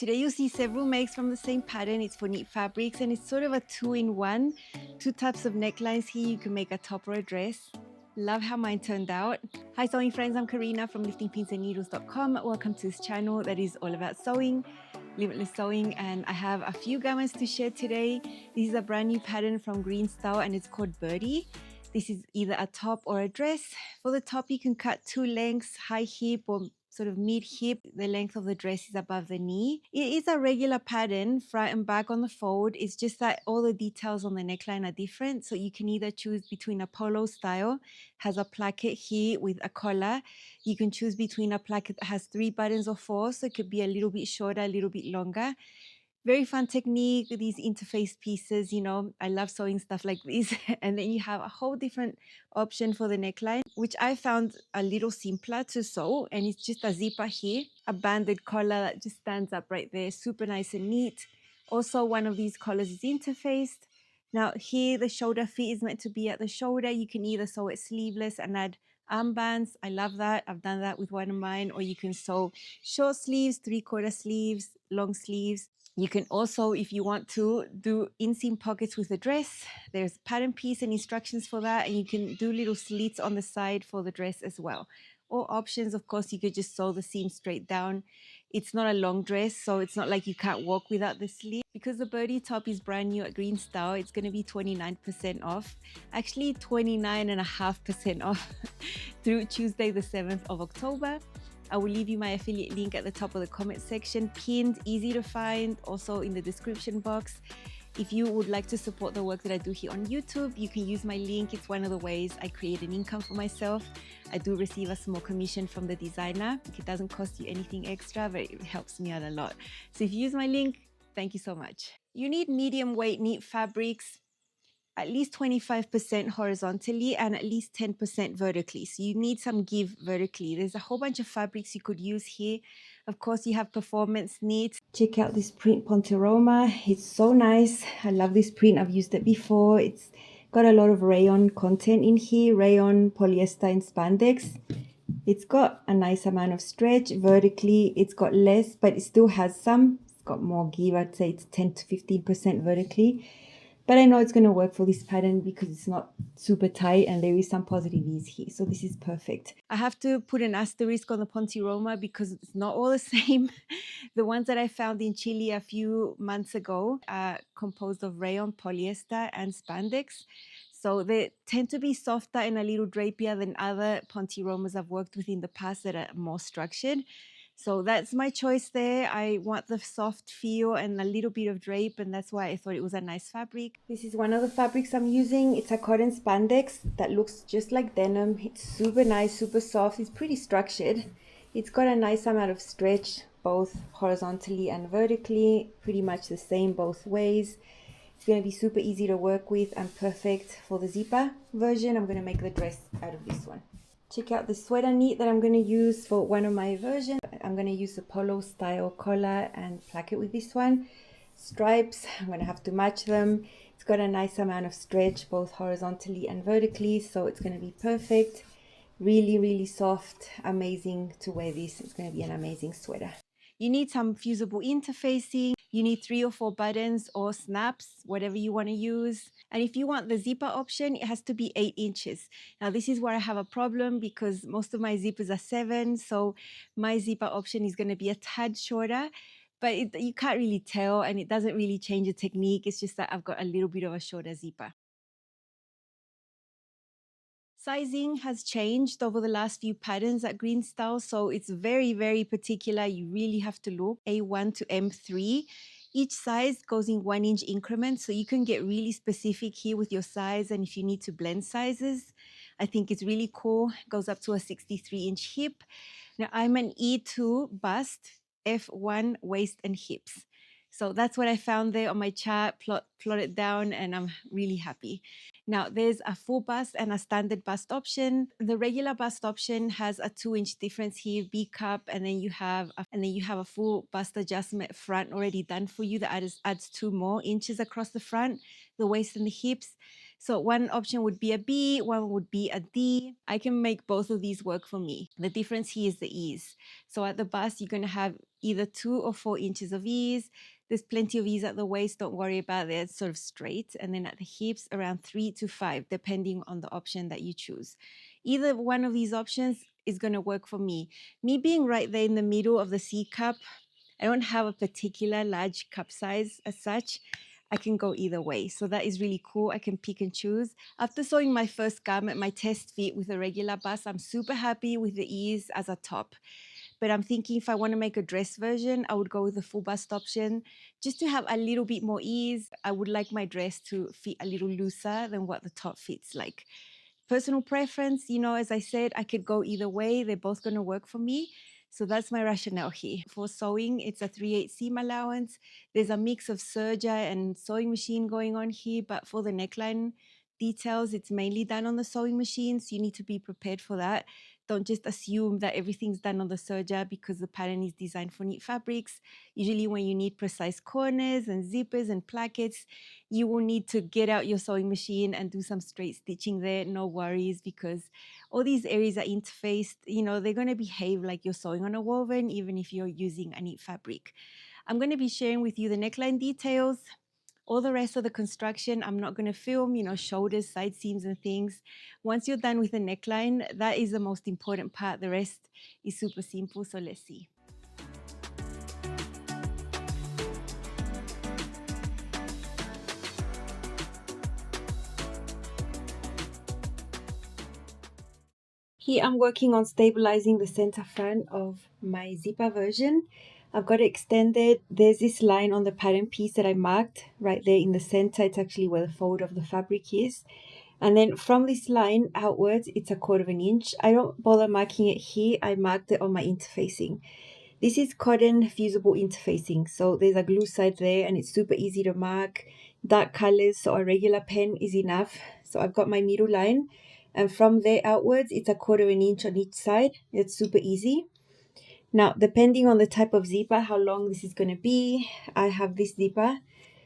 Today you'll see several makes from the same pattern. It's for knit fabrics and it's sort of a two-in-one. Two types of necklines here. You can make a top or a dress. Love how mine turned out. Hi sewing friends, I'm Karina from liftingpinsandneedles.com. Welcome to this channel that is all about sewing, limitless sewing, and I have a few garments to share today. This is a brand new pattern from GreenStyle and it's called Birdie. This is either a top or a dress. For the top you can cut two lengths, high hip or sort of mid hip. The length of the dress is above the knee. It is a regular pattern, front and back on the fold. It's just that all the details on the neckline are different. So you can either choose between a polo style, has a placket here with a collar. You can choose between a placket that has 3 buttons or 4, so it could be a little bit shorter, a little bit longer. Very fun technique with these interface pieces. You know, I love sewing stuff like this. And then you have a whole different option for the neckline, which I found a little simpler to sew. And it's just a zipper here, a banded collar that just stands up right there. Super nice and neat. Also, one of these collars is interfaced. Now here, the shoulder fit is meant to be at the shoulder. You can either sew it sleeveless and add armbands. I love that. I've done that with one of mine. Or you can sew short sleeves, 3/4 sleeves, long sleeves. You can also, if you want to, do inseam pockets with the dress. There's pattern piece and instructions for that. And you can do little slits on the side for the dress as well. Or options, of course, you could just sew the seam straight down. It's not a long dress, so it's not like you can't walk without the sleeve. Because the Birdie top is brand new at GreenStyle, it's going to be 29% off. Actually, 29.5% off through Tuesday, the 7th of October. I will leave you my affiliate link at the top of the comment section, pinned, easy to find, also in the description box. If you would like to support the work that I do here on YouTube, you can use my link. It's one of the ways I create an income for myself. I do receive a small commission from the designer. It doesn't cost you anything extra, but it helps me out a lot. So if you use my link, thank you so much. You need medium weight knit fabrics, at least 25% horizontally and at least 10% vertically. So you need some give vertically. There's a whole bunch of fabrics you could use here. Of course, you have performance knits. Check out this print Ponte Roma. It's so nice. I love this print. I've used it before. It's got a lot of rayon content in here. Rayon, polyester, and spandex. It's got a nice amount of stretch. Vertically, it's got less, but it still has some. It's got more give. I'd say it's 10 to 15% vertically. But I know it's going to work for this pattern because it's not super tight and there is some positive ease here. So this is perfect. I have to put an asterisk on the Ponte Roma because it's not all the same. The ones that I found in Chile a few months ago are composed of rayon, polyester, and spandex. So they tend to be softer and a little drapier than other Ponte Romas I've worked with in the past that are more structured. So that's my choice there. I want the soft feel and a little bit of drape, and that's why I thought it was a nice fabric. This is one of the fabrics I'm using. It's a cotton spandex that looks just like denim. It's super nice, super soft. It's pretty structured. It's got a nice amount of stretch, both horizontally and vertically, pretty much the same both ways. It's going to be super easy to work with and perfect for the zipper version. I'm going to make the dress out of this one. Check out the sweater knit that I'm going to use for one of my versions. I'm going to use a polo style collar and placket with this one. Stripes, I'm going to have to match them. It's got a nice amount of stretch both horizontally and vertically, so it's going to be perfect. Really, really soft, amazing to wear this. It's going to be an amazing sweater. You need some fusible interfacing. You need 3 or 4 buttons or snaps, whatever you want to use. And if you want the zipper option, it has to be 8 inches. Now, this is where I have a problem because most of my zippers are 7. So my zipper option is going to be a tad shorter. But you can't really tell and it doesn't really change the technique. It's just that I've got a little bit of a shorter zipper. Sizing has changed over the last few patterns at GreenStyle, so it's very, very particular. You really have to look. A1 to M3. Each size goes in 1 inch increments, so you can get really specific here with your size, and if you need to blend sizes, I think it's really cool. It goes up to a 63-inch hip. Now, I'm an E2 bust, F1 waist and hips. So that's what I found there on my chart, plotted down, and I'm really happy. Now, there's a full bust and a standard bust option. The regular bust option has a 2-inch difference here, B cup, and then you have a full bust adjustment front already done for you that adds 2 more inches across the front, the waist and the hips. So one option would be a B, one would be a D. I can make both of these work for me. The difference here is the ease. So at the bust, you're going to have either 2 or 4 inches of ease. There's plenty of ease at the waist, don't worry about it, it's sort of straight. And then at the hips, around 3 to 5, depending on the option that you choose. Either one of these options is going to work for me. Me being right there in the middle of the C cup, I don't have a particular large cup size as such. I can go either way. So that is really cool. I can pick and choose. After sewing my first garment, my test fit with a regular bust, I'm super happy with the ease as a top. But I'm thinking if I want to make a dress version, I would go with the full bust option just to have a little bit more ease. I would like my dress to fit a little looser than what the top fits like. Personal preference, you know, as I said, I could go either way. They're both going to work for me. So that's my rationale here. For sewing, it's a 3/8 seam allowance. There's a mix of serger and sewing machine going on here, but for the neckline details, it's mainly done on the sewing machine, so you need to be prepared for that. Don't just assume that everything's done on the serger because the pattern is designed for knit fabrics. Usually when you need precise corners and zippers and plackets, you will need to get out your sewing machine and do some straight stitching there. No worries, because all these areas are interfaced. You know, they're going to behave like you're sewing on a woven, even if you're using a knit fabric. I'm going to be sharing with you the neckline details. All the rest of the construction, I'm not going to film, you know, shoulders, side seams and things. Once you're done with the neckline, that is the most important part. The rest is super simple. So let's see. Here I'm working on stabilizing the center front of my zipper version. I've got it extended. There's this line on the pattern piece that I marked right there in the center. It's actually where the fold of the fabric is. And then from this line outwards, it's 1/4 inch. I don't bother marking it here. I marked it on my interfacing. This is cotton fusible interfacing. So there's a glue side there and it's super easy to mark. Dark colors, so a regular pen is enough. So I've got my middle line. And from there outwards, it's 1/4 inch on each side. It's super easy. Now, depending on the type of zipper, how long this is going to be, I have this zipper.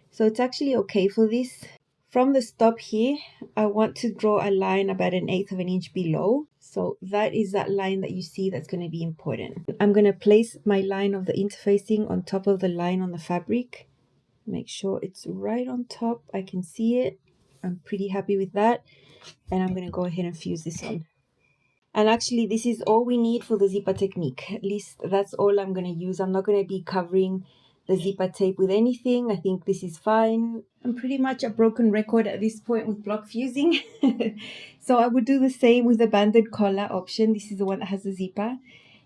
So it's actually okay for this. From the stop here, I want to draw a line about 1/8 of an inch below. So that is that line that you see that's going to be important. I'm going to place my line of the interfacing on top of the line on the fabric. Make sure it's right on top. I can see it. I'm pretty happy with that. And I'm going to go ahead and fuse this on. And actually, this is all we need for the zipper technique. At least that's all I'm going to use. I'm not going to be covering the zipper tape with anything. I think this is fine. I'm pretty much a broken record at this point with block fusing. So I would do the same with the banded collar option. This is the one that has the zipper.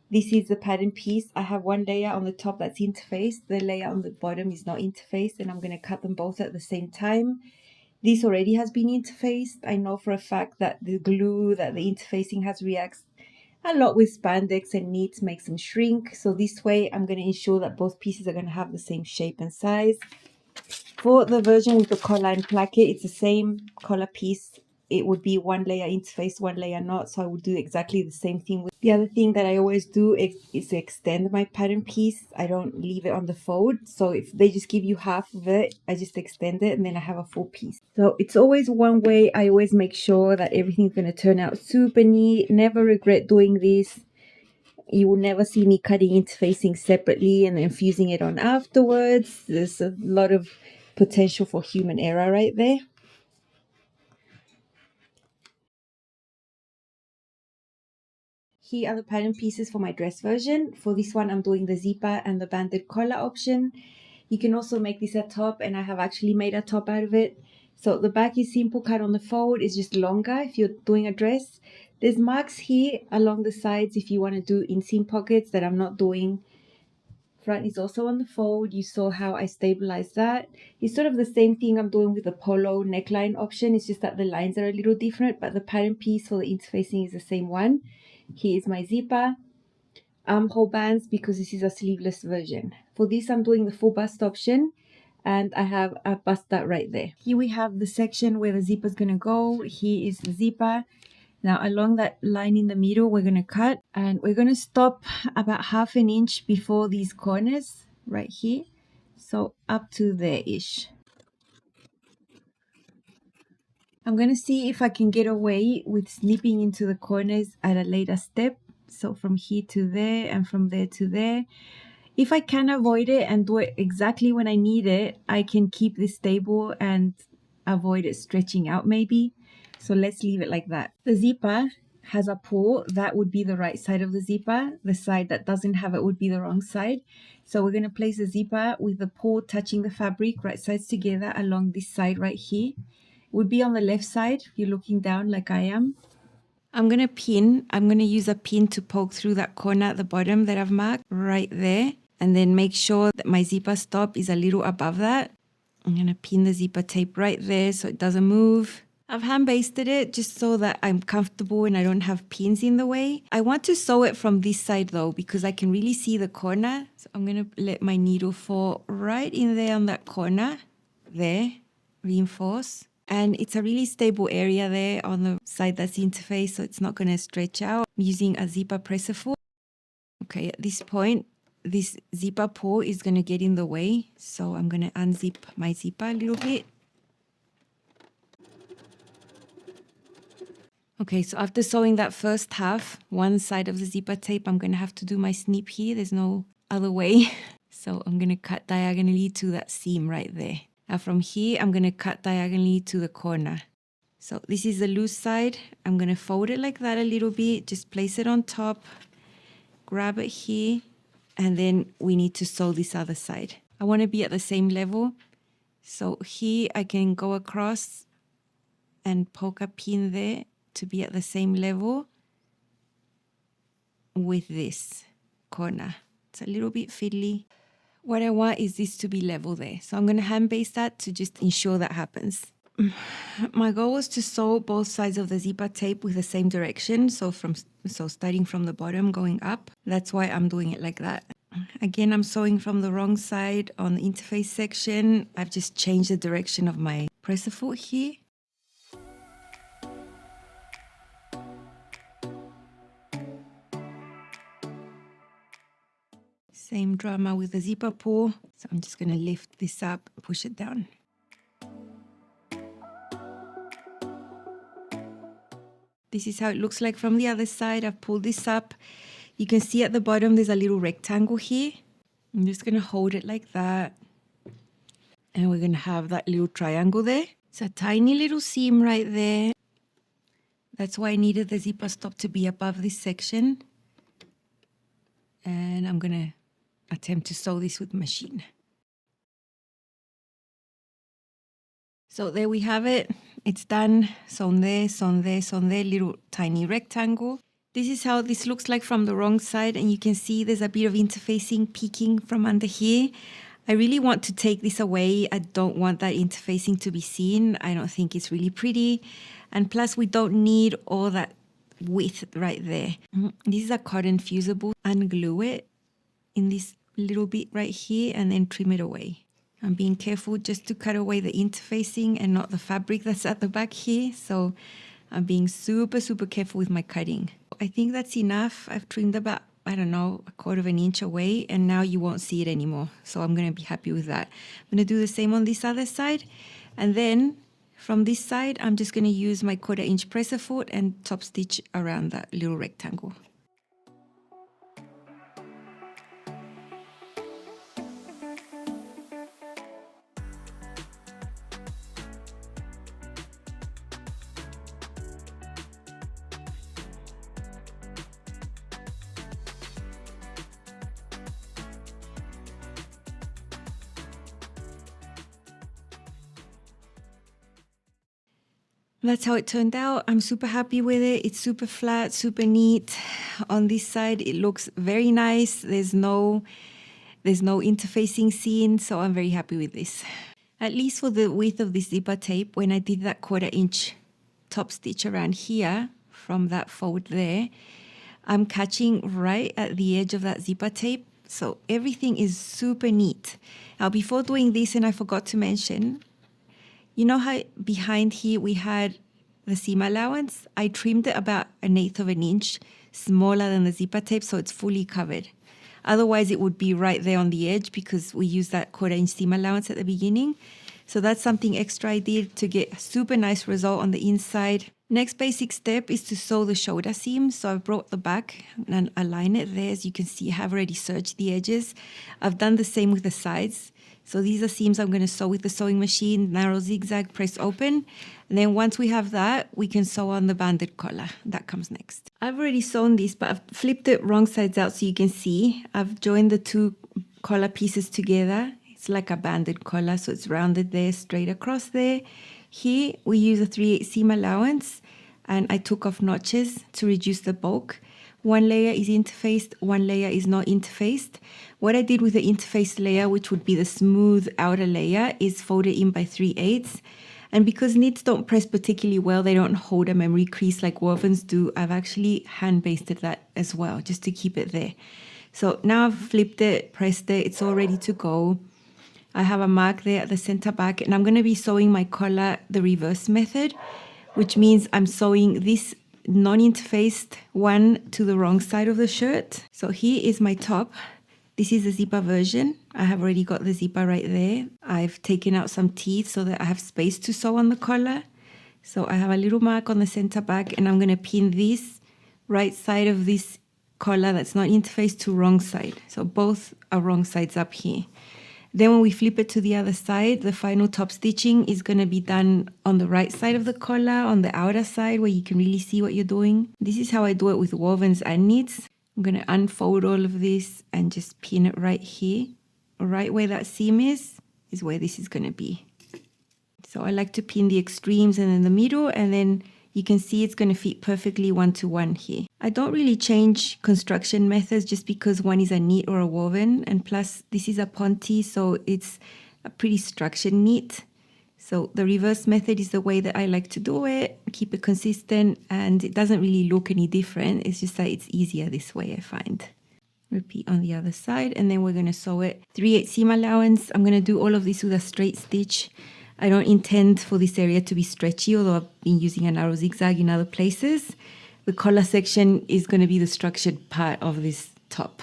This is the pattern piece. I have one layer on the top that's interfaced. The layer on the bottom is not interfaced, and I'm going to cut them both at the same time. This already has been interfaced. I know for a fact that the glue that the interfacing has reacts a lot with spandex and needs makes them shrink. So this way I'm going to ensure that both pieces are going to have the same shape and size. For the version with the collar and placket, it's the same collar piece. It would be one layer interfaced, one layer not. So I would do exactly the same thing. The other thing that I always do is to extend my pattern piece. I don't leave it on the fold. So if they just give you half of it, I just extend it and then I have a full piece. So it's always one way. I always make sure that everything's going to turn out super neat. Never regret doing this. You will never see me cutting interfacing separately and then fusing it on afterwards. There's a lot of potential for human error right there. Here are the pattern pieces for my dress version. For this one, I'm doing the zipper and the banded collar option. You can also make this a top, and I have actually made a top out of it. So the back is simple cut on the fold. It's just longer if you're doing a dress. There's marks here along the sides if you want to do inseam pockets that I'm not doing. Front is also on the fold. You saw how I stabilized that. It's sort of the same thing I'm doing with the polo neckline option. It's just that the lines are a little different, but the pattern piece for the interfacing is the same one. Here is my zipper. Armhole bands because this is a sleeveless version. For this, I'm doing the full bust option, and I have a bust dart right there. Here we have the section where the zipper is going to go. Here is the zipper. Now along that line in the middle, we're going to cut, and we're going to stop about 1/2 inch before these corners right here. So up to there-ish. I'm going to see if I can get away with snipping into the corners at a later step. So from here to there and from there to there. If I can avoid it and do it exactly when I need it, I can keep this stable and avoid it stretching out maybe. So let's leave it like that. The zipper has a pull. That would be the right side of the zipper. The side that doesn't have it would be the wrong side. So we're going to place the zipper with the pull touching the fabric, right sides together along this side right here. It would be on the left side if you're looking down like I am. I'm going to use a pin to poke through that corner at the bottom that I've marked right there. And then make sure that my zipper stop is a little above that. I'm going to pin the zipper tape right there so it doesn't move. I've hand basted it just so that I'm comfortable and I don't have pins in the way. I want to sew it from this side though because I can really see the corner. So I'm going to let my needle fall right in there on that corner. There, reinforce. And it's a really stable area there on the side that's interfaced, so it's not going to stretch out. I'm using a zipper presser foot. Okay, at this point, this zipper pull is going to get in the way. So I'm going to unzip my zipper a little bit. Okay, so after sewing that first half, one side of the zipper tape, I'm going to have to do my snip here. There's no other way. So I'm going to cut diagonally to that seam right there. Now from here, I'm going to cut diagonally to the corner. So this is the loose side. I'm going to fold it like that a little bit. Just place it on top. Grab it here. And then we need to sew this other side. I want to be at the same level. So here I can go across and poke a pin there to be at the same level with this corner. It's a little bit fiddly. What I want is this to be level there. So I'm going to hand baste that to just ensure that happens. My goal was to sew both sides of the zipper tape with the same direction. So starting from the bottom going up. That's why I'm doing it like that. Again, I'm sewing from the wrong side on the interface section. I've just changed the direction of my presser foot here. Same drama with the zipper pull. So I'm just going to lift this up, push it down. This is how it looks like from the other side. I've pulled this up. You can see at the bottom there's a little rectangle here. I'm just going to hold it like that. And we're going to have that little triangle there. It's a tiny little seam right there. That's why I needed the zipper stop to be above this section. And I'm going to attempt to sew this with machine. So there we have it. It's done. Sewn there, sewn there, sewn there, little tiny rectangle. This is how this looks like from the wrong side, and you can see there's a bit of interfacing peeking from under here. I really want to take this away. I don't want that interfacing to be seen. I don't think it's really pretty. And plus we don't need all that width right there. This is a cotton fusible. Unglue it in this little bit right here and then trim it away. I'm being careful just to cut away the interfacing and not the fabric that's at the back here. So I'm being super, super careful with my cutting. I think that's enough. I've trimmed about, I don't know, 1/4 inch away, and now you won't see it anymore. So I'm going to be happy with that. I'm going to do the same on this other side. And then from this side, I'm just going to use my 1/4 inch presser foot and top stitch around that little rectangle. That's how it turned out. I'm super happy with it. It's super flat, super neat. On this side, it looks very nice. There's no interfacing seen, so I'm very happy with this. At least for the width of this zipper tape, when I did that 1/4 inch top stitch around here from that fold there, I'm catching right at the edge of that zipper tape. So everything is super neat. Now, before doing this, and I forgot to mention, you know how behind here we had the seam allowance? I trimmed it about 1/8 inch smaller than the zipper tape, so it's fully covered. Otherwise, it would be right there on the edge because we used that 1/4 inch seam allowance at the beginning. So that's something extra I did to get a super nice result on the inside. Next basic step is to sew the shoulder seam. So I've brought the back and align it there. As you can see, I have already serged the edges. I've done the same with the sides. So these are seams I'm going to sew with the sewing machine, narrow zigzag, press open. And then once we have that, we can sew on the banded collar. That comes next. I've already sewn this, but I've flipped it wrong sides out so you can see. I've joined the two collar pieces together. It's like a banded collar, so it's rounded there, straight across there. Here, we use a 3/8 seam allowance, and I took off notches to reduce the bulk. One layer is interfaced, one layer is not interfaced. What I did with the interfaced layer, which would be the smooth outer layer, is fold it in by 3/8. And because knits don't press particularly well, they don't hold a memory crease like wovens do, I've actually hand basted that as well, just to keep it there. So now I've flipped it, pressed it, it's all ready to go. I have a mark there at the center back, and I'm going to be sewing my collar the reverse method, which means I'm sewing this non-interfaced one to the wrong side of the shirt. So here is my top. This is the zipper version. I have already got the zipper right there. I've taken out some teeth so that I have space to sew on the collar. So I have a little mark on the center back, and I'm going to pin this right side of this collar that's not interfaced to wrong side. So both are wrong sides up here. Then when we flip it to the other side, the final top stitching is going to be done on the right side of the collar, on the outer side where you can really see what you're doing. This is how I do it with wovens and knits. I'm going to unfold all of this and just pin it right here. Right where that seam is where this is going to be. So I like to pin the extremes and then the middle, and then you can see it's going to fit perfectly 1-to-1 here. I don't really change construction methods just because one is a knit or a woven, and plus this is a Ponte, so it's a pretty structured knit. So the reverse method is the way that I like to do it, keep it consistent, and it doesn't really look any different. It's just that it's easier this way, I find. Repeat on the other side, and then we're going to sew it 3/8 seam allowance. I'm going to do all of this with a straight stitch. I don't intend for this area to be stretchy, although I've been using a narrow zigzag in other places. The collar section is going to be the structured part of this top.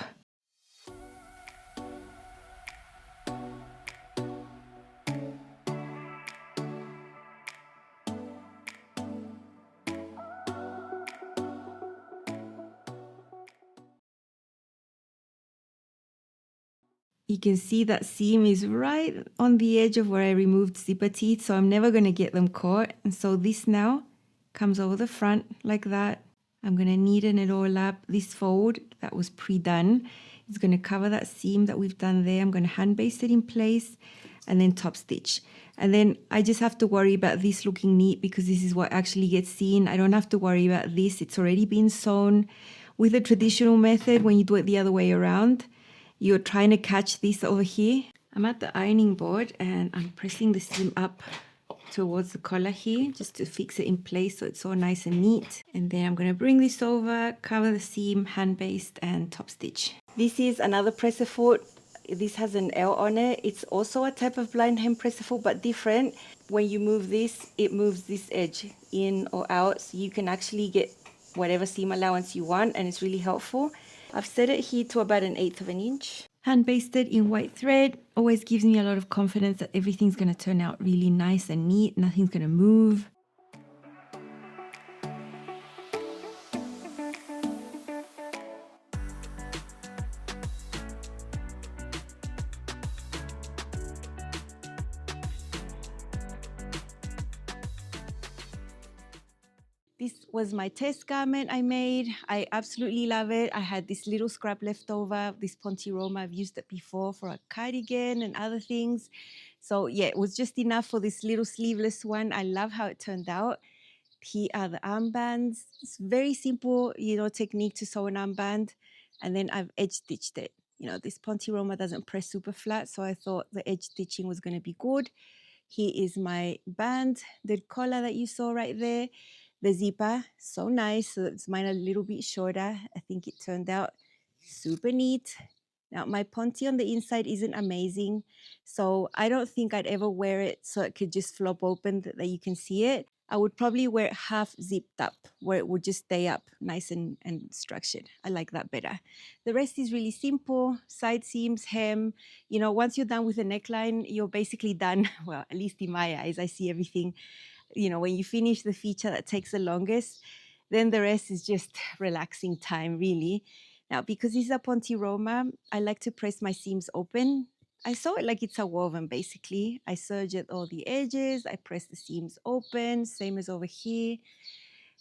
You can see that seam is right on the edge of where I removed zipper teeth, so I'm never going to get them caught. And so this now comes over the front like that. I'm going to neaten it all up. This fold that was pre-done is going to cover that seam that we've done there. I'm going to hand baste it in place and then top stitch. And then I just have to worry about this looking neat because this is what actually gets seen. I don't have to worry about this. It's already been sewn. With the traditional method, when you do it the other way around, you're trying to catch this over here. I'm at the ironing board and I'm pressing the seam up towards the collar here just to fix it in place so it's all nice and neat. And then I'm going to bring this over, cover the seam, hand baste and top stitch. This is another presser foot. This has an L on it. It's also a type of blind hem presser foot but different. When you move this, it moves this edge in or out, so you can actually get whatever seam allowance you want, and it's really helpful. I've set it here to about 1/8 of an inch. Hand basted in white thread always gives me a lot of confidence that everything's going to turn out really nice and neat. Nothing's going to move. This was my test garment I made. I absolutely love it. I had this little scrap left over, this Ponte Roma. I've used it before for a cardigan and other things. So yeah, it was just enough for this little sleeveless one. I love how it turned out. Here are the armbands. It's very simple, technique to sew an armband. And then I've edge stitched it. This Ponte Roma doesn't press super flat, so I thought the edge stitching was going to be good. Here is my band, the collar that you saw right there. The zipper, so nice. So it's mine a little bit shorter. I think it turned out super neat. Now my Ponte on the inside isn't amazing, so I don't think I'd ever wear it so it could just flop open that you can see it. I would probably wear it half zipped up, where it would just stay up nice and structured. I like that better. The rest is really simple, side seams, hem. You know, once you're done with the neckline, you're basically done. Well, at least in my eyes, I see everything. You know, when you finish the feature that takes the longest, then the rest is just relaxing time, really. Now, because this is a Ponte Roma, I like to press my seams open. I sew it like it's a woven, basically. I serge at all the edges. I press the seams open, same as over here.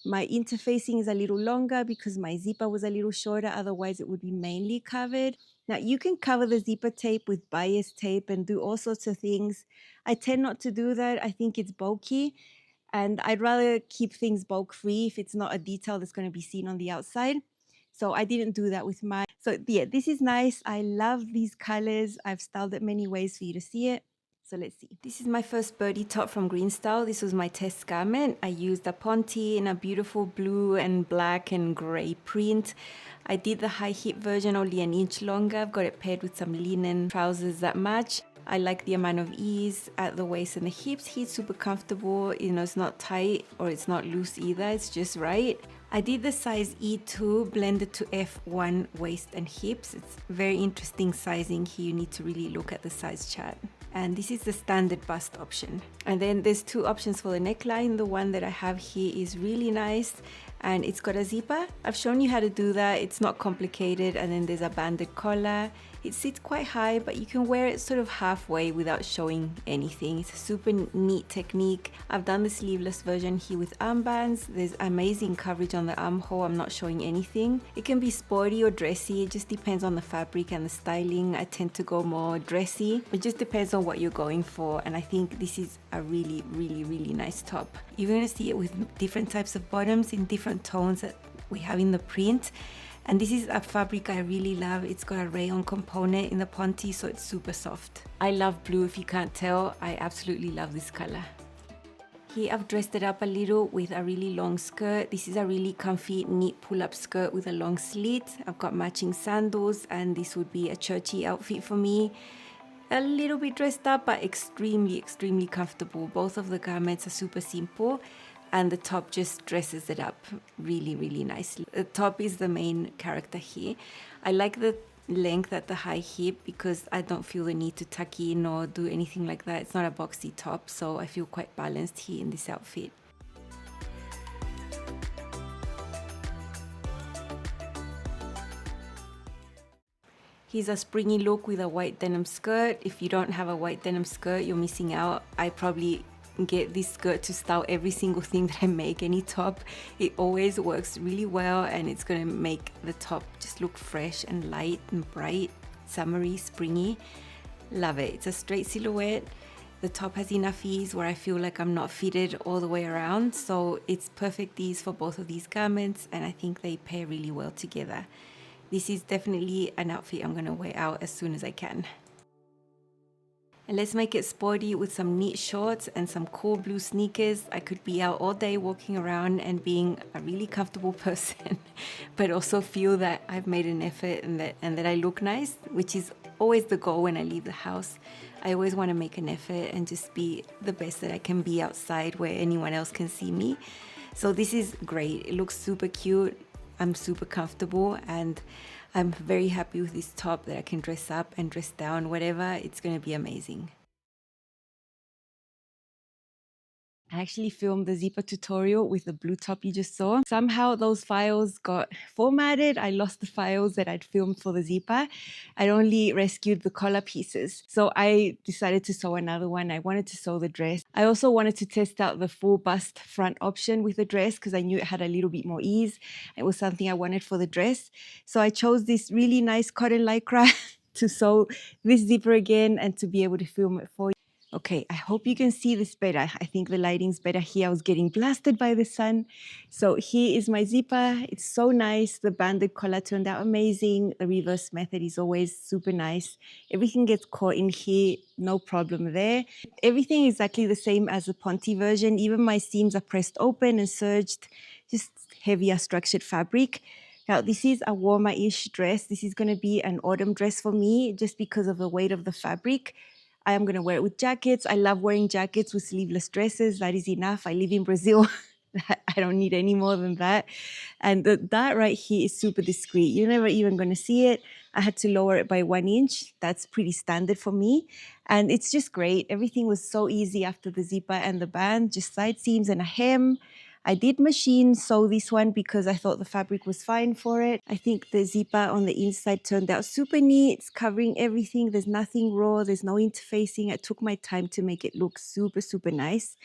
My interfacing is a little longer because my zipper was a little shorter. Otherwise, it would be mainly covered. Now, you can cover the zipper tape with bias tape and do all sorts of things. I tend not to do that. I think it's bulky. And I'd rather keep things bulk free if it's not a detail that's going to be seen on the outside. So I didn't do that with mine. So yeah, this is nice. I love these colors. I've styled it many ways for you to see it. So let's see. This is my first Birdie top from GreenStyle. This was my test garment. I used a Ponte in a beautiful blue and black and gray print. I did the high hip version only an inch longer. I've got it paired with some linen trousers that match. I like the amount of ease at the waist and the hips. He's super comfortable. You know, it's not tight or it's not loose either. It's just right. I did the size E2 blended to F1 waist and hips. It's very interesting sizing here. You need to really look at the size chart. And this is the standard bust option. And then there's two options for the neckline. The one that I have here is really nice and it's got a zipper. I've shown you how to do that. It's not complicated. And then there's a banded collar. It sits quite high, but you can wear it sort of halfway without showing anything. It's a super neat technique. I've done the sleeveless version here with armbands. There's amazing coverage on the armhole. I'm not showing anything. It can be sporty or dressy. It just depends on the fabric and the styling. I tend to go more dressy. It just depends on what you're going for. And I think this is a really, really, really nice top. You're going to see it with different types of bottoms in different tones that we have in the print. And this is a fabric I really love. It's got a rayon component in the Ponte, so it's super soft. I love blue, if you can't tell. I absolutely love this color. Here I've dressed it up a little with a really long skirt. This is a really comfy, neat pull-up skirt with a long slit. I've got matching sandals, and this would be a churchy outfit for me. A little bit dressed up, but extremely, extremely comfortable. Both of the garments are super simple. And the top just dresses it up really, really nicely. The top is the main character here. I like the length at the high hip because I don't feel the need to tuck in or do anything like that. It's not a boxy top, so I feel quite balanced here in this outfit. Here's a springy look with a white denim skirt. If you don't have a white denim skirt, you're missing out. I probably get this skirt to style every single thing that I make, any top. It always works really well, and it's gonna make the top just look fresh and light and bright, summery, springy. Love it. It's a straight silhouette. The top has enough ease where I feel like I'm not fitted all the way around, so it's perfect ease for both of these garments, and I think they pair really well together. This is definitely an outfit I'm gonna wear out as soon as I can. And let's make it sporty with some neat shorts and some cool blue sneakers. I could be out all day walking around and being a really comfortable person, but also feel that I've made an effort and that I look nice, which is always the goal when I leave the house. I always want to make an effort and just be the best that I can be outside where anyone else can see me. So this is great. It looks super cute. I'm super comfortable, and I'm very happy with this top that I can dress up and dress down, whatever. It's going to be amazing. I actually filmed the zipper tutorial with the blue top you just saw. Somehow those files got formatted. I lost the files that I'd filmed for the zipper. I'd only rescued the collar pieces. So I decided to sew another one. I wanted to sew the dress. I also wanted to test out the full bust front option with the dress because I knew it had a little bit more ease. It was something I wanted for the dress. So I chose this really nice cotton lycra to sew this zipper again and to be able to film it for you. Okay, I hope you can see this better. I think the lighting's better here. I was getting blasted by the sun. So here is my zipper. It's so nice. The banded collar turned out amazing. The reverse method is always super nice. Everything gets caught in here, no problem there. Everything is exactly the same as the Ponte version. Even my seams are pressed open and serged, just heavier structured fabric. Now, this is a warmer-ish dress. This is going to be an autumn dress for me just because of the weight of the fabric. I am going to wear it with jackets. I love wearing jackets with sleeveless dresses. That is enough. I live in Brazil. I don't need any more than that. And that right here is super discreet. You're never even going to see it. I had to lower it by 1 inch. That's pretty standard for me. And it's just great. Everything was so easy after the zipper and the band, just side seams and a hem. I did machine sew this one because I thought the fabric was fine for it. I think the zipper on the inside turned out super neat. It's covering everything. There's nothing raw. There's no interfacing. I took my time to make it look super, super nice.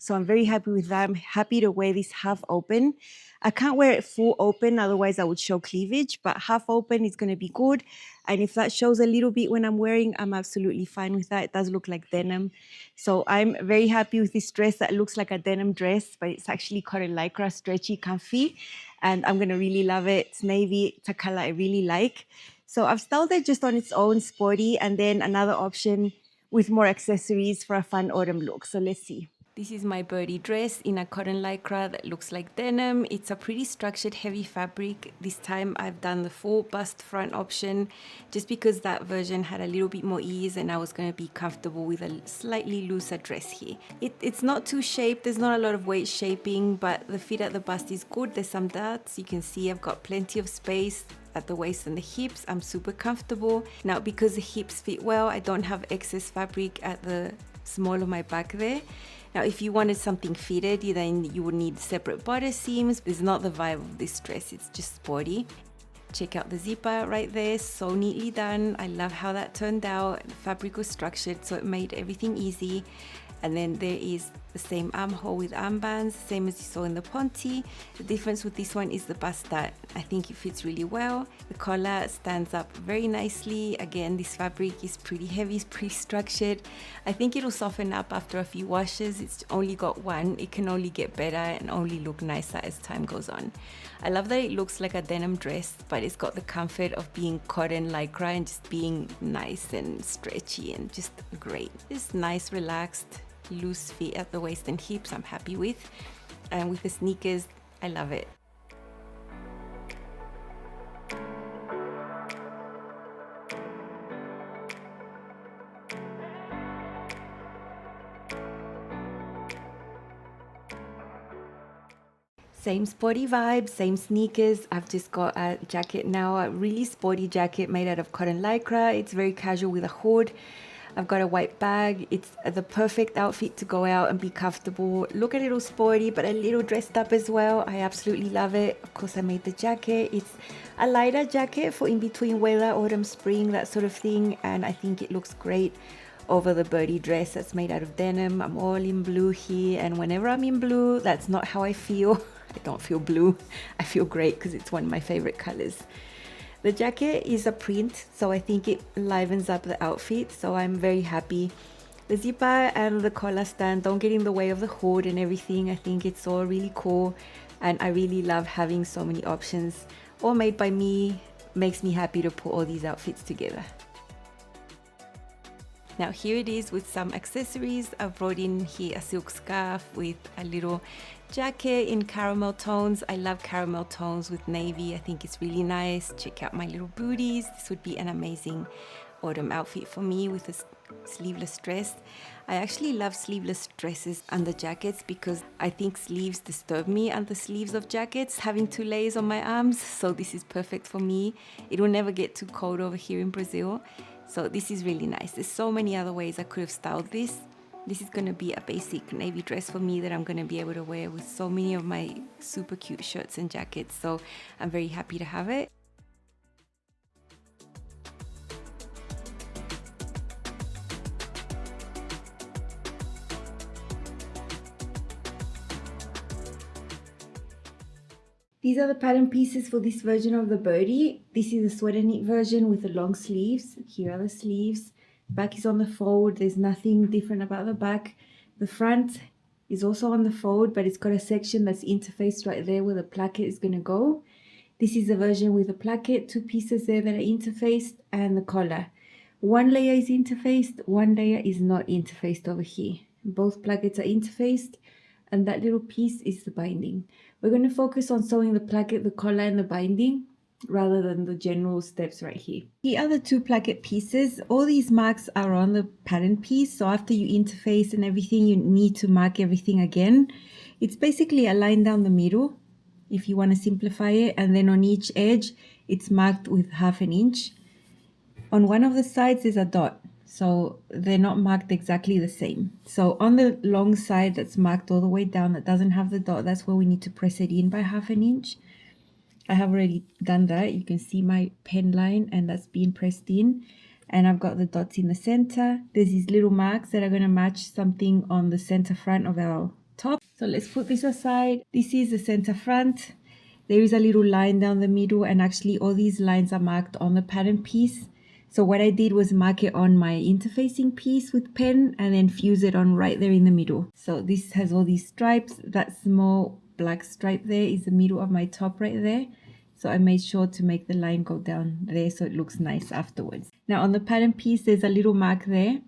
So I'm very happy with that. I'm happy to wear this half open. I can't wear it full open, otherwise I would show cleavage, but half open is going to be good. And if that shows a little bit when I'm wearing, I'm absolutely fine with that. It does look like denim. So I'm very happy with this dress that looks like a denim dress, but it's actually cotton lycra, stretchy, comfy. And I'm going to really love it. It's navy. It's a color I really like. So I've styled it just on its own, sporty, and then another option with more accessories for a fun autumn look. So let's see. This is my Birdie dress in a cotton lycra that looks like denim. It's a pretty structured, heavy fabric. This time I've done the full bust front option just because that version had a little bit more ease and I was going to be comfortable with a slightly looser dress here. It's not too shaped. There's not a lot of waist shaping, but the fit at the bust is good. There's some darts. You can see I've got plenty of space at the waist and the hips. I'm super comfortable. Now, because the hips fit well, I don't have excess fabric at the small of my back there. Now, if you wanted something fitted, then you would need separate bodice seams. It's not the vibe of this dress, it's just sporty. Check out the zipper right there, so neatly done. I love how that turned out. The fabric was structured, so it made everything easy. And then there is the same armhole with armbands, same as you saw in the Ponte. The difference with this one is the bust dart. I think it fits really well. The collar stands up very nicely. Again, this fabric is pretty heavy, it's pretty structured. I think it'll soften up after a few washes. It's only got one. It can only get better and only look nicer as time goes on. I love that it looks like a denim dress, but it's got the comfort of being cotton lycra and just being nice and stretchy and just great. Just nice, relaxed, loose fit at the waist and hips I'm happy with, and with the sneakers I love it. Same sporty vibe, same sneakers. I've just got a jacket now, a really sporty jacket made out of cotton lycra. It's very casual with a hood. I've got a white bag. It's the perfect outfit to go out and be comfortable. Look a little sporty, but a little dressed up as well. I absolutely love it. Of course, I made the jacket. It's a lighter jacket for in between weather, autumn, spring, that sort of thing. And I think it looks great over the Birdie dress that's made out of denim. I'm all in blue here. And whenever I'm in blue, that's not how I feel. I don't feel blue. I feel great because it's one of my favorite colors. The jacket is a print, so I think it livens up the outfit, so I'm very happy. The zipper and the collar stand don't get in the way of the hood and everything. I think it's all really cool, and I really love having so many options, all made by me. Makes me happy to put all these outfits together. Now here it is with some accessories. I've brought in here a silk scarf with a little jacket in caramel tones. I love caramel tones with navy. I think it's really nice. Check out my little booties. This would be an amazing autumn outfit for me with a sleeveless dress. I actually love sleeveless dresses under jackets because I think sleeves disturb me under sleeves of jackets, having 2 layers on my arms. So this is perfect for me. It will never get too cold over here in Brazil. So this is really nice. There's so many other ways I could have styled this. This is going to be a basic navy dress for me that I'm going to be able to wear with so many of my super cute shirts and jackets. So I'm very happy to have it. These are the pattern pieces for this version of the Birdie. This is a sweater knit version with the long sleeves. Here are the sleeves. Back is on the fold. There's nothing different about the back. The front is also on the fold, but it's got a section that's interfaced right there where the placket is going to go. This is the version with the placket, 2 pieces there that are interfaced, and the collar. 1 layer is interfaced, 1 layer is not interfaced over here. Both plackets are interfaced, and that little piece is the binding. We're going to focus on sewing the placket, the collar, and the binding. rather than the general steps right here. The other two placket pieces, all these marks are on the pattern piece. So after you interface and everything, you need to mark everything again. It's basically a line down the middle if you want to simplify it. And then on each edge, it's marked with 1/2 inch. On one of the sides is a dot. So they're not marked exactly the same. So on the long side that's marked all the way down that doesn't have the dot, that's where we need to press it in by 1/2 inch. I have already done that. You can see my pen line and that's being pressed in. And I've got the dots in the center. There's these little marks that are going to match something on the center front of our top. So let's put this aside. This is the center front. There is a little line down the middle, and actually all these lines are marked on the pattern piece. So what I did was mark it on my interfacing piece with pen and then fuse it on right there in the middle. So this has all these stripes. That small black stripe there is the middle of my top right there. So I made sure to make the line go down there so it looks nice afterwards. Now on the pattern piece, there's a little mark there,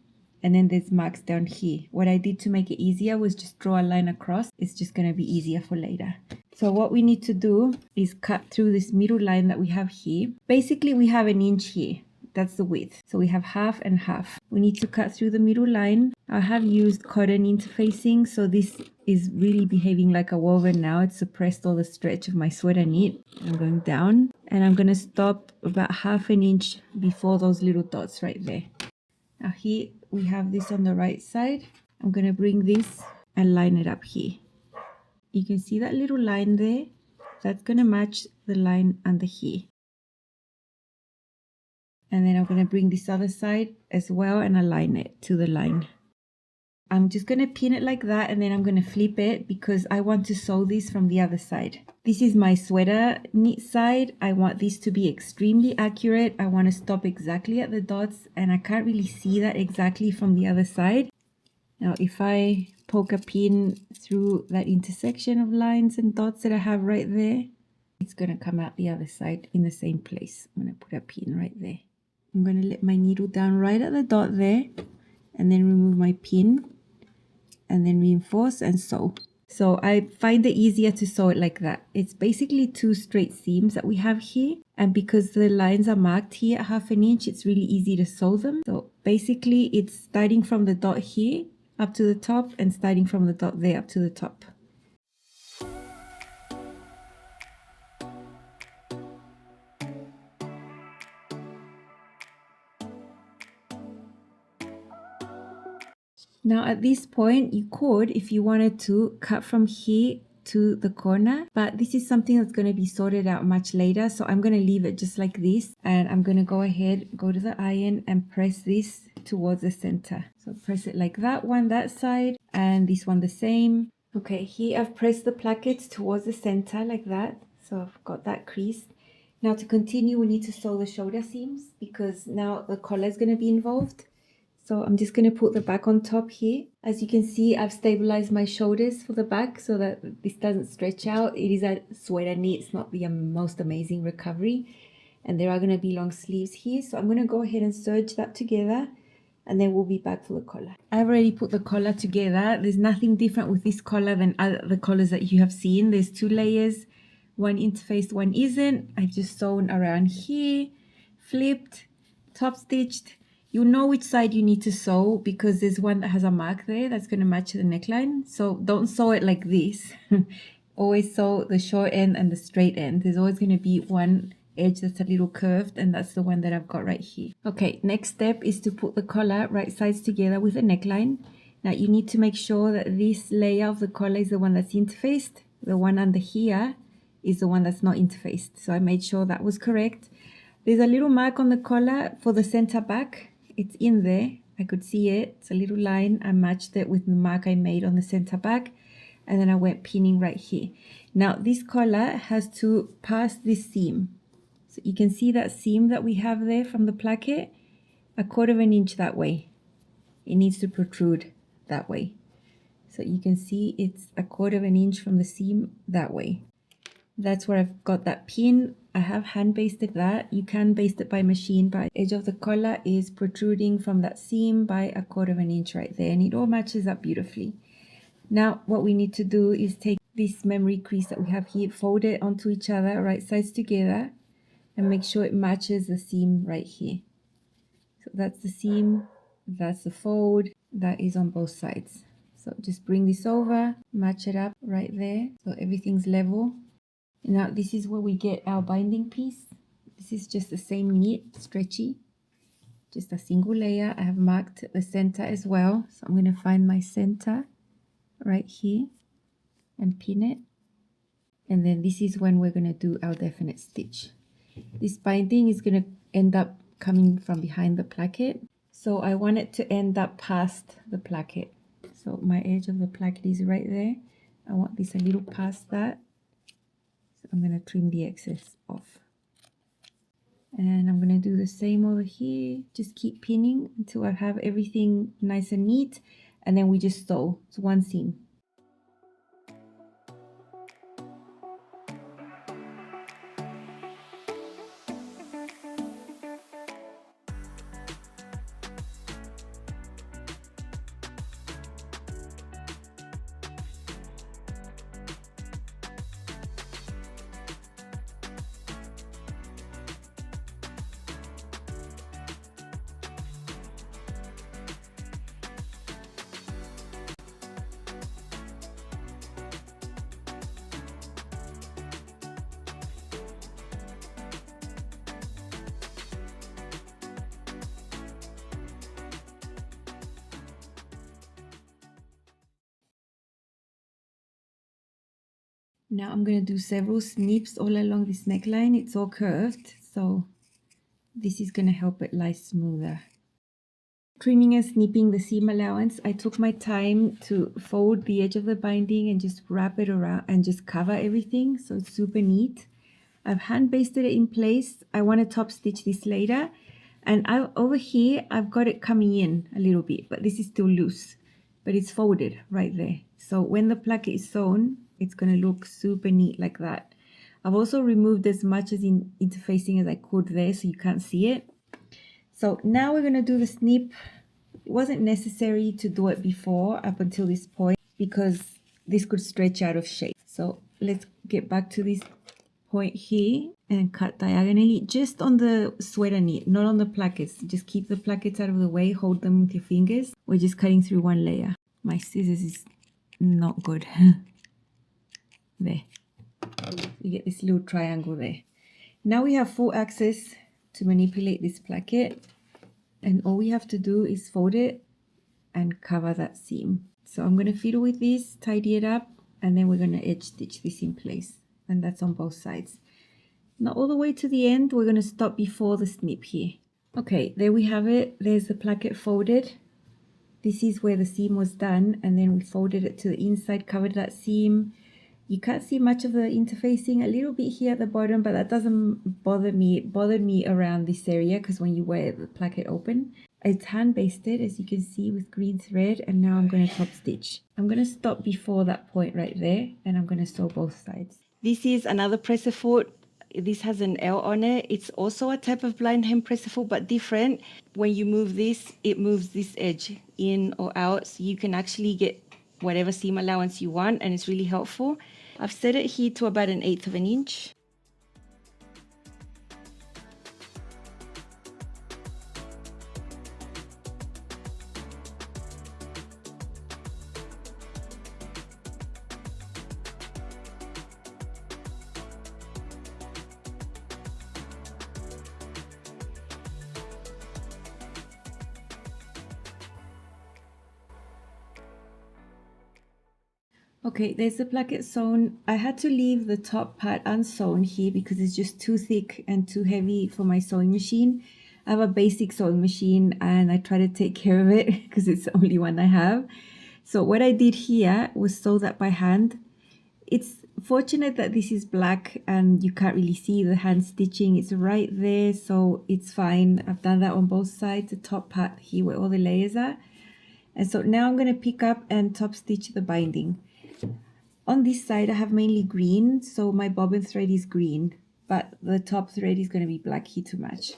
and then there's marks down here. What I did to make it easier was just draw a line across. It's just going to be easier for later. So what we need to do is cut through this middle line that we have here. Basically, we have 1 inch here. That's the width. So we have 1/2 and 1/2. We need to cut through the middle line. I have used cotton interfacing, so this is really behaving like a woven now. It's suppressed all the stretch of my sweater knit. I'm going down and I'm going to stop about 1/2 inch before those little dots right there. Now here we have this on the right side. I'm going to bring this and line it up here. You can see that little line there. That's going to match the line under here. And then I'm going to bring this other side as well and align it to the line. I'm just going to pin it like that, and then I'm going to flip it because I want to sew this from the other side. This is my sweater knit side. I want this to be extremely accurate. I want to stop exactly at the dots, and I can't really see that exactly from the other side. Now if I poke a pin through that intersection of lines and dots that I have right there, it's going to come out the other side in the same place. I'm going to put a pin right there. I'm going to let my needle down right at the dot there and then remove my pin and then reinforce and sew. So I find it easier to sew it like that. It's basically 2 straight seams that we have here, and because the lines are marked here at 1/2 inch, it's really easy to sew them. So basically it's starting from the dot here up to the top and starting from the dot there up to the top. Now at this point, you could, if you wanted to, cut from here to the corner, but this is something that's going to be sorted out much later. So I'm going to leave it just like this, and I'm going to go ahead, go to the iron and press this towards the center. So press it like that one, that side, and this one the same. Okay, here I've pressed the plackets towards the center like that. So I've got that creased. Now to continue, we need to sew the shoulder seams because now the collar is going to be involved. So I'm just going to put the back on top here. As you can see, I've stabilized my shoulders for the back so that this doesn't stretch out. It is a sweater knit. It's not the most amazing recovery. And there are going to be long sleeves here. So I'm going to go ahead and serge that together, and then we'll be back for the collar. I've already put the collar together. There's nothing different with this collar than the collars that you have seen. There's 2 layers, one interfaced, one isn't. I've just sewn around here, flipped, top stitched. You know which side you need to sew because there's one that has a mark there that's going to match the neckline. So don't sew it like this. Always sew the short end and the straight end. There's always going to be one edge that's a little curved, and that's the one that I've got right here. Okay, next step is to put the collar right sides together with a neckline. Now you need to make sure that this layer of the collar is the one that's interfaced. The one under here is the one that's not interfaced. So I made sure that was correct. There's a little mark on the collar for the center back. It's in there. I could see it. It's a little line. I matched it with the mark I made on the center back, and then I went pinning right here. Now this collar has to pass this seam. So you can see that seam that we have there from the placket, 1/4 inch that way. It needs to protrude that way. So you can see it's 1/4 inch from the seam that way. That's where I've got that pin. I have hand basted that. You can baste it by machine, but the edge of the collar is protruding from that seam by 1/4 inch right there, and it all matches up beautifully. Now what we need to do is take this memory crease that we have here, fold it onto each other, right sides together, and make sure it matches the seam right here. So that's the seam, that's the fold, that is on both sides. So just bring this over, match it up right there so everything's level. Now this is where we get our binding piece. This is just the same knit, stretchy, just a single layer. I have marked the center as well, so I'm going to find my center right here and pin it. And then this is when we're going to do our definite stitch. This binding is going to end up coming from behind the placket, so I want it to end up past the placket. So my edge of the placket is right there. I want this a little past that, so I'm going to trim the excess off. And I'm going to do the same over here. Just keep pinning until I have everything nice and neat, and then we just sew. It's one seam. Now I'm going to do several snips all along this neckline. It's all curved, so this is going to help it lie smoother. Trimming and snipping the seam allowance, I took my time to fold the edge of the binding and just wrap it around and just cover everything, so it's super neat. I've hand basted it in place. I want to top stitch this later, and over here I've got it coming in a little bit, but this is still loose, but it's folded right there. So when the placket is sewn, it's going to look super neat like that. I've also removed as much as interfacing as I could there so you can't see it. So now we're going to do the snip. It wasn't necessary to do it before up until this point because this could stretch out of shape. So let's get back to this point here and cut diagonally just on the sweater knit, not on the plackets. Just keep the plackets out of the way, hold them with your fingers. We're just cutting through one layer. My scissors is not good. There. You get this little triangle there. Now we have full access to manipulate this placket, and all we have to do is fold it and cover that seam. So I'm going to fiddle with this, tidy it up, and then we're going to edge stitch this in place, and that's on both sides. Not all the way to the end, we're going to stop before the snip here. Okay, there we have it. There's the placket folded. This is where the seam was done, and then we folded it to the inside, covered that seam. You can't see much of the interfacing, a little bit here at the bottom, but that doesn't bother me. It bothered me around this area because when you wear the placket open, it's hand basted, as you can see, with green thread, and now I'm going to top stitch. I'm going to stop before that point right there, and I'm going to sew both sides. This is another presser foot. This has an L on it. It's also a type of blind hem presser foot, but different. When you move this, it moves this edge in or out, so you can actually get whatever seam allowance you want, and it's really helpful. I've set it here to about 1/8 of an inch. Okay, there's the placket sewn. I had to leave the top part unsewn here because it's just too thick and too heavy for my sewing machine. I have a basic sewing machine and I try to take care of it because it's the only one I have. So what I did here was sew that by hand. It's fortunate that this is black and you can't really see the hand stitching. It's right there, so it's fine. I've done that on both sides, the top part here where all the layers are. And so now I'm going to pick up and top stitch the binding. On this side I have mainly green, so my bobbin thread is green, but the top thread is going to be black here to match.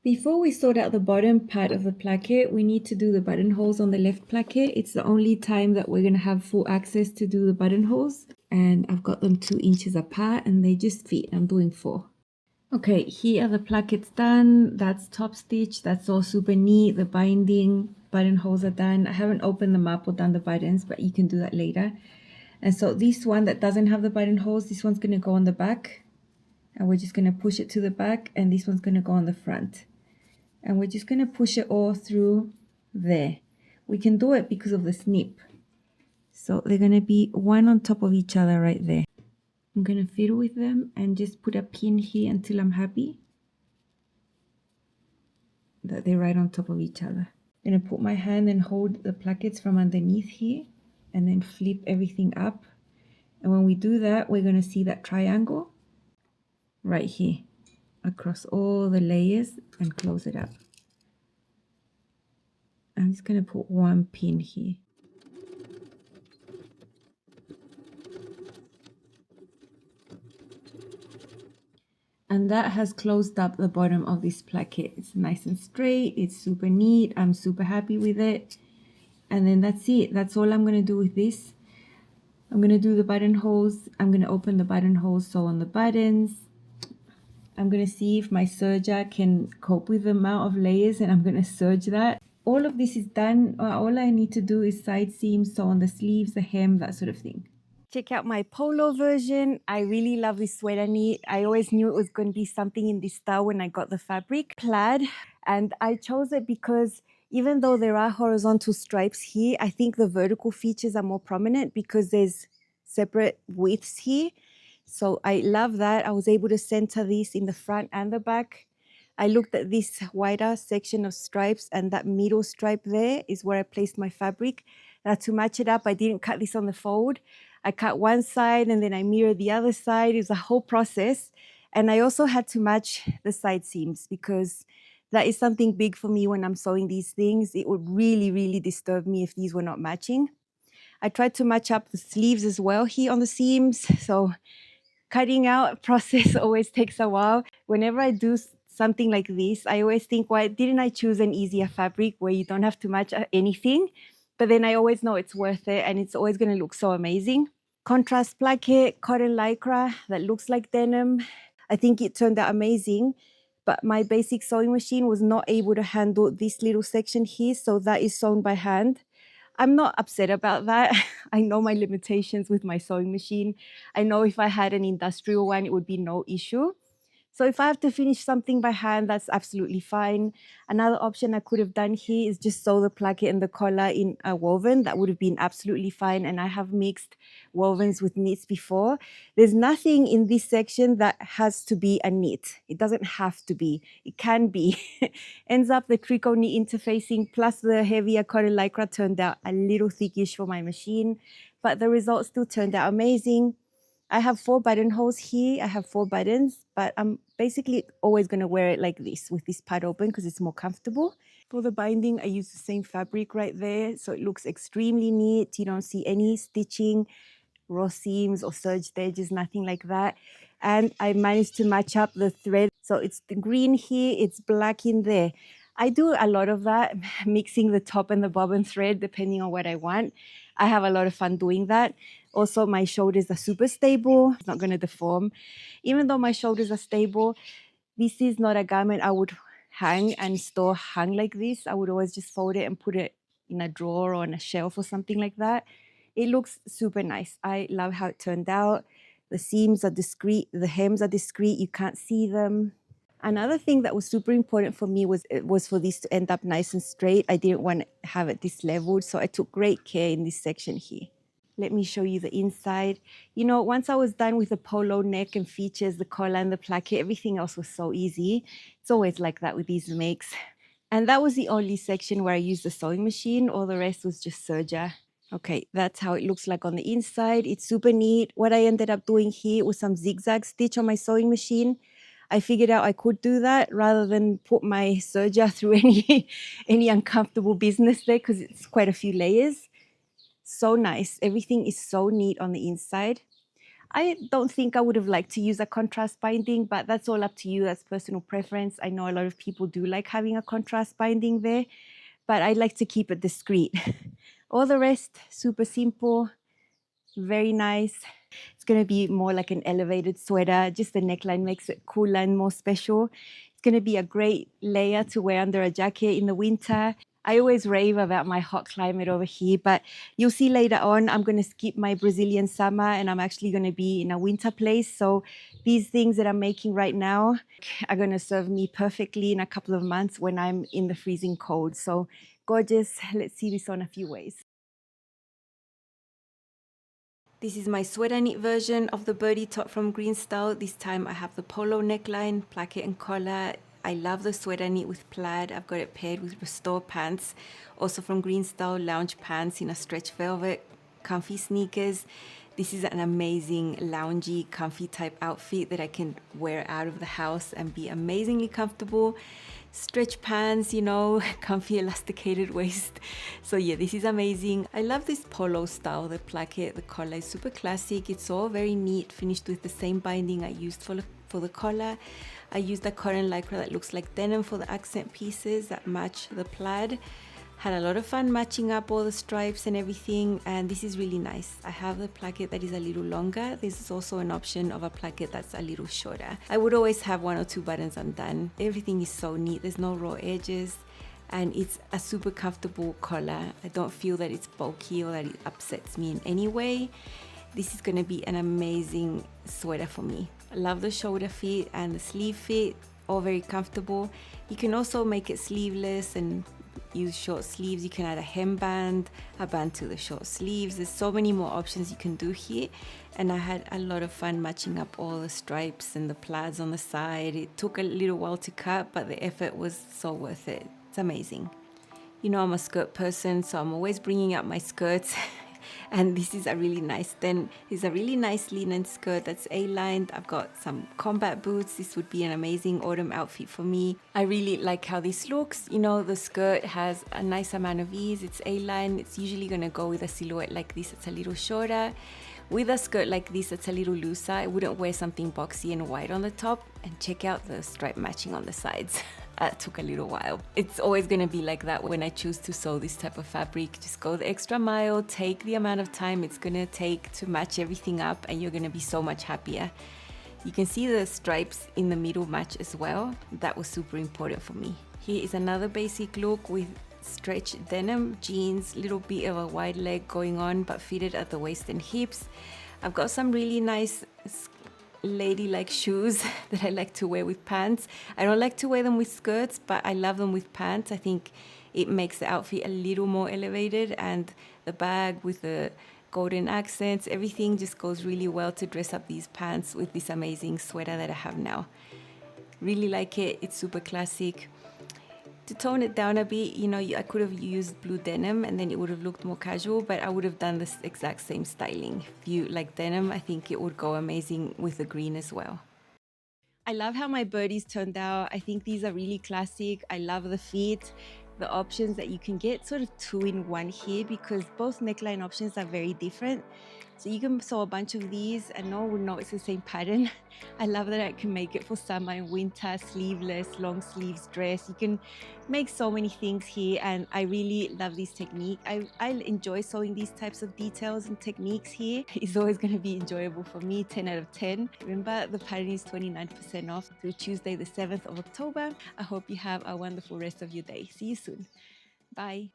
Before we sort out the bottom part of the placket, we need to do the buttonholes on the left placket. It's the only time that we're going to have full access to do the buttonholes. And I've got them 2 inches apart and they just fit. I'm doing 4. Okay, here are the plackets done. That's top stitch. That's all super neat. The binding buttonholes are done. I haven't opened them up or done the buttons, but you can do that later. And so this one that doesn't have the buttonholes, this one's going to go on the back. And we're just going to push it to the back. And this one's going to go on the front. And we're just going to push it all through there. We can do it because of the snip. So they're going to be one on top of each other right there. I'm going to fiddle with them and just put a pin here until I'm happy that they're right on top of each other. I'm going to put my hand and hold the plackets from underneath here and then flip everything up. And when we do that, we're going to see that triangle right here across all the layers and close it up. I'm just going to put one pin here. And that has closed up the bottom of this placket. It's nice and straight. It's super neat. I'm super happy with it. And then that's it. That's all I'm going to do with this. I'm going to do the buttonholes. I'm going to open the buttonholes, sew on the buttons. I'm going to see if my serger can cope with the amount of layers, and I'm going to serge that. All of this is done. All I need to do is side seams, sew on the sleeves, the hem, that sort of thing. Check out my polo version. I really love this sweater knit. I always knew it was going to be something in this style when I got the fabric. Plaid. And I chose it because even though there are horizontal stripes here, I think the vertical features are more prominent because there's separate widths here. So I love that. I was able to center this in the front and the back. I looked at this wider section of stripes, and that middle stripe there is where I placed my fabric. Now to match it up, I didn't cut this on the fold. I cut one side and then I mirrored the other side. It was a whole process. And I also had to match the side seams because that is something big for me when I'm sewing these things. It would really, really disturb me if these were not matching. I tried to match up the sleeves as well here on the seams. So cutting out process always takes a while. Whenever I do something like this, I always think, why didn't I choose an easier fabric where you don't have to match anything? But then I always know it's worth it and it's always going to look so amazing. Contrast placket, cotton lycra that looks like denim. I think it turned out amazing, but my basic sewing machine was not able to handle this little section here, so that is sewn by hand. I'm not upset about that. I know my limitations with my sewing machine. I know if I had an industrial one, it would be no issue. So if I have to finish something by hand, that's absolutely fine. Another option I could have done here is just sew the placket and the collar in a woven. That would have been absolutely fine. And I have mixed wovens with knits before. There's nothing in this section that has to be a knit. It doesn't have to be. It can be. Ends up the tricot knit interfacing plus the heavier cotton lycra turned out a little thickish for my machine. But the result still turned out amazing. I have 4 buttonholes here. I have 4 buttons, but I'm basically always going to wear it like this with this part open because it's more comfortable. For the binding, I use the same fabric right there, so it looks extremely neat. You don't see any stitching, raw seams or serged edges, nothing like that. And I managed to match up the thread. So it's the green here, it's black in there. I do a lot of that, mixing the top and the bobbin thread depending on what I want. I have a lot of fun doing that. Also, my shoulders are super stable. It's not going to deform. Even though my shoulders are stable, this is not a garment I would hang and store hung like this. I would always just fold it and put it in a drawer or on a shelf or something like that. It looks super nice. I love how it turned out. The seams are discreet. The hems are discreet. You can't see them. Another thing that was super important for me was for this to end up nice and straight. I didn't want to have it this leveled, so I took great care in this section here. Let me show you the inside. You know, once I was done with the polo neck and features, the collar and the placket, everything else was so easy. It's always like that with these makes. And that was the only section where I used the sewing machine. All the rest was just serger. Okay, that's how it looks like on the inside. It's super neat. What I ended up doing here was some zigzag stitch on my sewing machine. I figured out I could do that rather than put my serger through any uncomfortable business there because it's quite a few layers. So nice. Everything is so neat on the inside. I don't think I would have liked to use a contrast binding, but that's all up to you. That's personal preference. I know a lot of people do like having a contrast binding there, but I like to keep it discreet. All the rest, super simple, very nice. It's going to be more like an elevated sweater. Just the neckline makes it cooler and more special. It's going to be a great layer to wear under a jacket in the winter. I always rave about my hot climate over here, but you'll see later on, I'm going to skip my Brazilian summer and I'm actually going to be in a winter place. So these things that I'm making right now are going to serve me perfectly in a couple of months when I'm in the freezing cold. So gorgeous. Let's see this on a few ways. This is my sweater knit version of the Birdie top from GreenStyle. This time I have the polo neckline, placket and collar. I love the sweater knit with plaid. I've got it paired with Restore pants, also from GreenStyle, lounge pants in a stretch velvet, comfy sneakers. This is an amazing loungy, comfy type outfit that I can wear out of the house and be amazingly comfortable. Stretch pants, you know, comfy elasticated waist. So yeah, this is amazing. I love this polo style, the placket, the collar is super classic. It's all very neat, finished with the same binding I used for the collar. I used a cotton lycra that looks like denim for the accent pieces that match the plaid. Had a lot of fun matching up all the stripes and everything, and this is really nice. I have the placket that is a little longer. This is also an option of a placket that's a little shorter. I would always have 1 or 2 buttons undone. Everything is so neat. There's no raw edges, and it's a super comfortable collar. I don't feel that it's bulky or that it upsets me in any way. This is going to be an amazing sweater for me. I love the shoulder fit and the sleeve fit, all very comfortable. You can also make it sleeveless and use short sleeves. You can add a hemband, a band to the short sleeves. There's so many more options you can do here, and I had a lot of fun matching up all the stripes and the plaids on the side. It took a little while to cut, but the effort was so worth it. It's amazing. You know, I'm a skirt person, so I'm always bringing out my skirts. And this is a really nice, linen skirt that's A-lined. I've got some combat boots. This would be an amazing autumn outfit for me. I really like how this looks. You know, the skirt has a nice amount of ease. It's A-lined. It's usually going to go with a silhouette like this. It's a little shorter. With a skirt like this, it's a little looser. I wouldn't wear something boxy and white on the top. And check out the stripe matching on the sides. That took a little while. It's always going to be like that when I choose to sew this type of fabric. Just go the extra mile, take the amount of time it's going to take to match everything up, and you're going to be so much happier. You can see the stripes in the middle match as well. That was super important for me. Here is another basic look with stretch denim jeans, little bit of a wide leg going on, but fitted at the waist and hips. I've got some really nice ladylike shoes that I like to wear with pants. I don't like to wear them with skirts, but I love them with pants. I think it makes the outfit a little more elevated, and the bag with the golden accents, everything just goes really well to dress up these pants with this amazing sweater that I have now. Really like it. It's super classic. To tone it down a bit, you know, I could have used blue denim and then it would have looked more casual, but I would have done this exact same styling. If you like denim, I think it would go amazing with the green as well. I love how my birdies turned out. I think these are really classic. I love the fit, the options that you can get, sort of 2-in-1 here, because both neckline options are very different. So you can sew a bunch of these and no one will know it's the same pattern. I love that I can make it for summer and winter, sleeveless, long sleeves dress. You can make so many things here, and I really love this technique. I enjoy sewing these types of details and techniques here. It's always going to be enjoyable for me, 10 out of 10. Remember, the pattern is 29% off through Tuesday the 7th of October. I hope you have a wonderful rest of your day. See you soon. Bye.